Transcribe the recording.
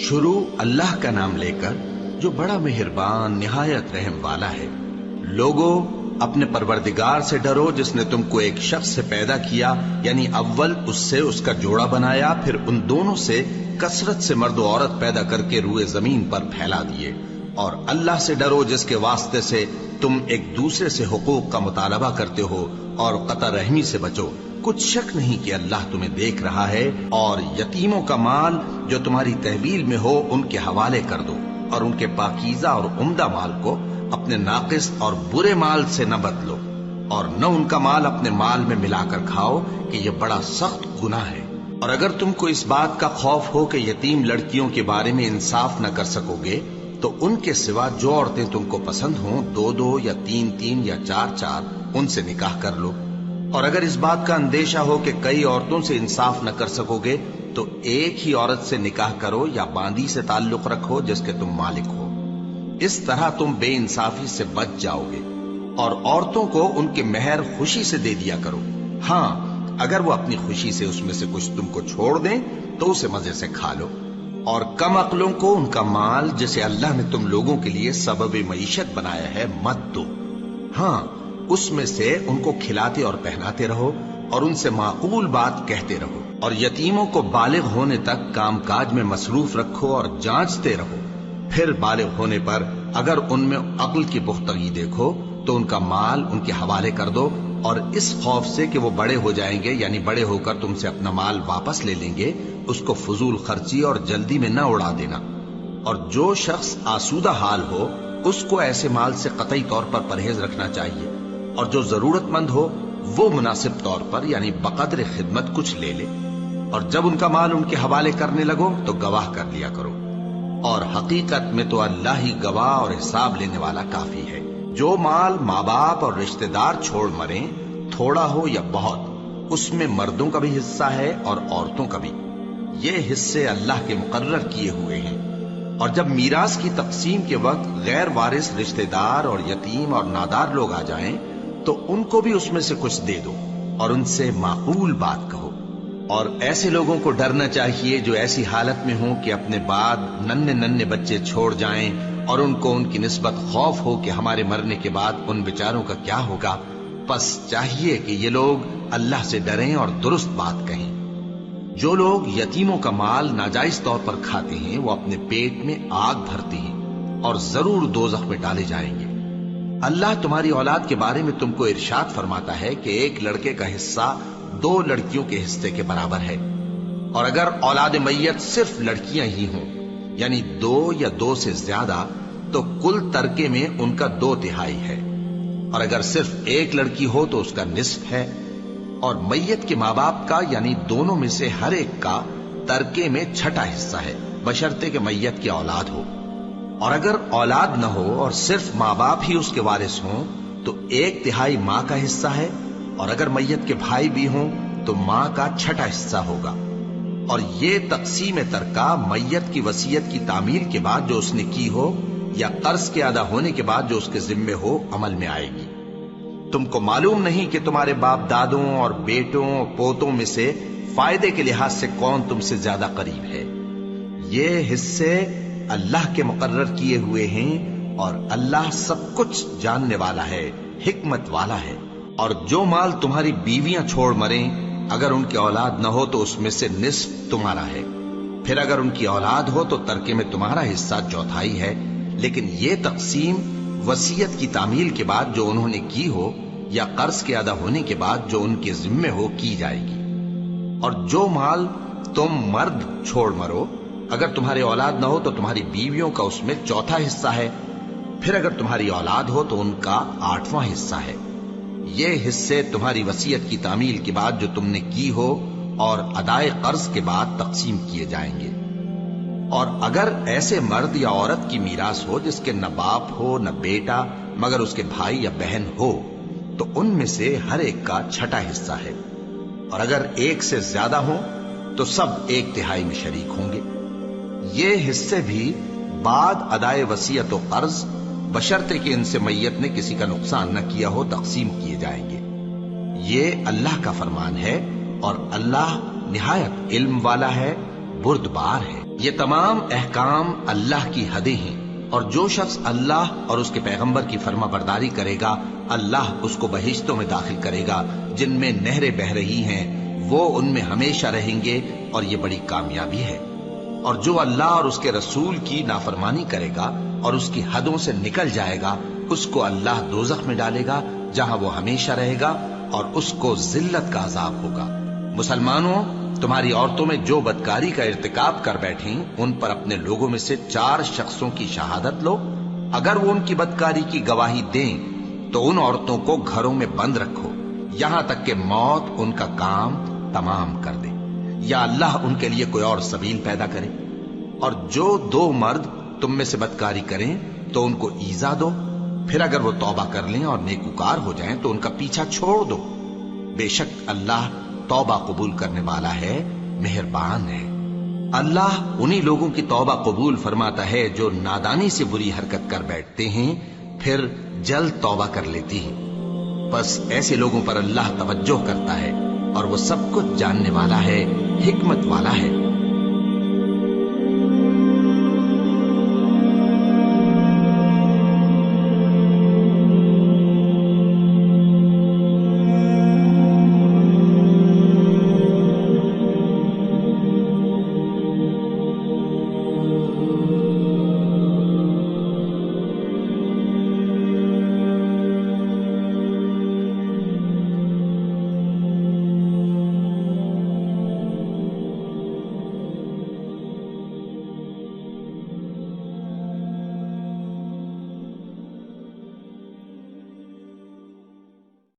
شروع اللہ کا نام لے کر جو بڑا مہربان نہایت رحم والا ہے۔ لوگو اپنے پروردگار سے ڈرو جس نے تم کو ایک شخص سے پیدا کیا، یعنی اول اس سے اس کا جوڑا بنایا، پھر ان دونوں سے کثرت سے مرد و عورت پیدا کر کے روئے زمین پر پھیلا دیے۔ اور اللہ سے ڈرو جس کے واسطے سے تم ایک دوسرے سے حقوق کا مطالبہ کرتے ہو، اور قطع رحمی سے بچو۔ کچھ شک نہیں کہ اللہ تمہیں دیکھ رہا ہے۔ اور یتیموں کا مال جو تمہاری تحویل میں ہو ان کے حوالے کر دو، اور ان کے پاکیزہ اور عمدہ مال کو اپنے ناقص اور برے مال سے نہ بدلو، اور نہ ان کا مال اپنے مال میں ملا کر کھاؤ کہ یہ بڑا سخت گناہ ہے۔ اور اگر تم کو اس بات کا خوف ہو کہ یتیم لڑکیوں کے بارے میں انصاف نہ کر سکو گے تو ان کے سوا جو عورتیں تم کو پسند ہوں، 2 یا 3 یا 4 ان سے نکاح کر لو۔ اور اگر اس بات کا اندیشہ ہو کہ کئی عورتوں سے انصاف نہ کر سکو گے تو ایک ہی عورت سے نکاح کرو یا باندی سے تعلق رکھو جس کے تم مالک ہو۔ اس طرح تم بے انصافی سے بچ جاؤ گے۔ اور عورتوں کو ان کے مہر خوشی سے دے دیا کرو، ہاں اگر وہ اپنی خوشی سے اس میں سے کچھ تم کو چھوڑ دیں تو اسے مزے سے کھا لو۔ اور کم عقلوں کو ان کا مال جسے اللہ نے تم لوگوں کے لیے سبب معیشت بنایا ہے مت دو، ہاں اس میں سے ان کو کھلاتے اور پہناتے رہو اور ان سے معقول بات کہتے رہو۔ اور یتیموں کو بالغ ہونے تک کام کاج میں مصروف رکھو اور جانچتے رہو، پھر بالغ ہونے پر اگر ان میں عقل کی پختگی دیکھو تو ان کا مال ان کے حوالے کر دو، اور اس خوف سے کہ وہ بڑے ہو جائیں گے، یعنی بڑے ہو کر تم سے اپنا مال واپس لے لیں گے، اس کو فضول خرچی اور جلدی میں نہ اڑا دینا۔ اور جو شخص آسودہ حال ہو اس کو ایسے مال سے قطعی طور پر پرہیز رکھنا چاہیے، اور جو ضرورت مند ہو وہ مناسب طور پر یعنی بقدر خدمت کچھ لے لے۔ اور جب ان کا مال ان کے حوالے کرنے لگو تو گواہ کر لیا کرو، اور حقیقت میں تو اللہ ہی گواہ اور حساب لینے والا کافی ہے۔ جو مال ماں باپ اور رشتہ دار چھوڑ مریں، تھوڑا ہو یا بہت، اس میں مردوں کا بھی حصہ ہے اور عورتوں کا بھی۔ یہ حصے اللہ کے مقرر کیے ہوئے ہیں۔ اور جب میراث کی تقسیم کے وقت غیر وارث رشتہ دار اور یتیم اور نادار لوگ آ جائیں تو ان کو بھی اس میں سے کچھ دے دو اور ان سے معقول بات کہو۔ اور ایسے لوگوں کو ڈرنا چاہیے جو ایسی حالت میں ہوں کہ اپنے بعد ننھے بچے چھوڑ جائیں اور ان کو ان کی نسبت خوف ہو کہ ہمارے مرنے کے بعد ان بیچاروں کا کیا ہوگا۔ پس چاہیے کہ یہ لوگ اللہ سے ڈریں اور درست بات کہیں۔ جو لوگ یتیموں کا مال ناجائز طور پر کھاتے ہیں وہ اپنے پیٹ میں آگ بھرتے ہیں اور ضرور دوزخ میں ڈالے جائیں گے۔ اللہ تمہاری اولاد کے بارے میں تم کو ارشاد فرماتا ہے کہ ایک لڑکے کا حصہ 2 لڑکیوں کے حصے کے برابر ہے، اور اگر اولاد میت صرف لڑکیاں ہی ہوں یعنی 2 یا 2 سے زیادہ تو کل ترکے میں ان کا 2/3 ہے، اور اگر صرف ایک لڑکی ہو تو اس کا نصف ہے، اور میت کے ماں باپ کا یعنی دونوں میں سے ہر ایک کا ترکے میں 6واں حصہ ہے، بشرطے کہ میت کی اولاد ہو۔ اور اگر اولاد نہ ہو اور صرف ماں باپ ہی اس کے وارث ہوں تو 1/3 ماں کا حصہ ہے، اور اگر میت کے بھائی بھی ہوں تو ماں کا 6واں حصہ ہوگا۔ اور یہ تقسیم ترکہ میت کی وصیت کی تعمیل کے بعد جو اس نے کی ہو یا قرض کے ادا ہونے کے بعد جو اس کے ذمے ہو عمل میں آئے گی۔ تم کو معلوم نہیں کہ تمہارے باپ دادوں اور بیٹوں اور پوتوں میں سے فائدے کے لحاظ سے کون تم سے زیادہ قریب ہے۔ یہ حصے اللہ کے مقرر کیے ہوئے ہیں، اور اللہ سب کچھ جاننے والا ہے، حکمت والا ہے۔ اور جو مال تمہاری بیویاں چھوڑ مریں اگر ان کی اولاد نہ ہو تو اس میں سے نصف تمہارا ہے، پھر اگر ان کی اولاد ہو تو ترکے میں تمہارا حصہ 1/4 ہے، لیکن یہ تقسیم وصیت کی تعمیل کے بعد جو انہوں نے کی ہو یا قرض کے ادا ہونے کے بعد جو ان کے ذمے ہو کی جائے گی۔ اور جو مال تم مرد چھوڑ مرو اگر تمہاری اولاد نہ ہو تو تمہاری بیویوں کا اس میں 1/4 حصہ ہے، پھر اگر تمہاری اولاد ہو تو ان کا 8واں حصہ ہے۔ یہ حصے تمہاری وصیت کی تعمیل کے بعد جو تم نے کی ہو اور ادائے قرض کے بعد تقسیم کیے جائیں گے۔ اور اگر ایسے مرد یا عورت کی میراث ہو جس کے نہ باپ ہو نہ بیٹا مگر اس کے بھائی یا بہن ہو تو ان میں سے ہر ایک کا 6واں حصہ ہے، اور اگر ایک سے زیادہ ہوں تو سب 1/3 میں شریک ہوں گے۔ یہ حصے بھی بعد ادائے وصیت و قرض بشرطے کہ ان سے میت نے کسی کا نقصان نہ کیا ہو تقسیم کیے جائیں گے۔ یہ اللہ کا فرمان ہے، اور اللہ نہایت علم والا ہے، بردبار ہے۔ یہ تمام احکام اللہ کی حدیں ہیں، اور جو شخص اللہ اور اس کے پیغمبر کی فرما برداری کرے گا اللہ اس کو بہشتوں میں داخل کرے گا جن میں نہریں بہ رہی ہیں، وہ ان میں ہمیشہ رہیں گے، اور یہ بڑی کامیابی ہے۔ اور جو اللہ اور اس کے رسول کی نافرمانی کرے گا اور اس کی حدوں سے نکل جائے گا اس کو اللہ دوزخ میں ڈالے گا جہاں وہ ہمیشہ رہے گا، اور اس کو ذلت کا عذاب ہوگا۔ مسلمانوں، تمہاری عورتوں میں جو بدکاری کا ارتکاب کر بیٹھیں ان پر اپنے لوگوں میں سے 4 شخصوں کی شہادت لو۔ اگر وہ ان کی بدکاری کی گواہی دیں تو ان عورتوں کو گھروں میں بند رکھو یہاں تک کہ موت ان کا کام تمام کر دے، یا اللہ ان کے لیے کوئی اور سبیل پیدا کرے۔ اور جو 2 مرد تم میں سے بدکاری کریں تو ان کو ایذا دو، پھر اگر وہ توبہ کر لیں اور نیکوکار ہو جائیں تو ان کا پیچھا چھوڑ دو۔ بے شک اللہ توبہ قبول کرنے والا ہے، مہربان ہے۔ اللہ انہی لوگوں کی توبہ قبول فرماتا ہے جو نادانی سے بری حرکت کر بیٹھتے ہیں پھر جلد توبہ کر لیتی ہیں۔ بس ایسے لوگوں پر اللہ توجہ کرتا ہے اور وہ سب کچھ جاننے والا ہے، حکمت والا ہے۔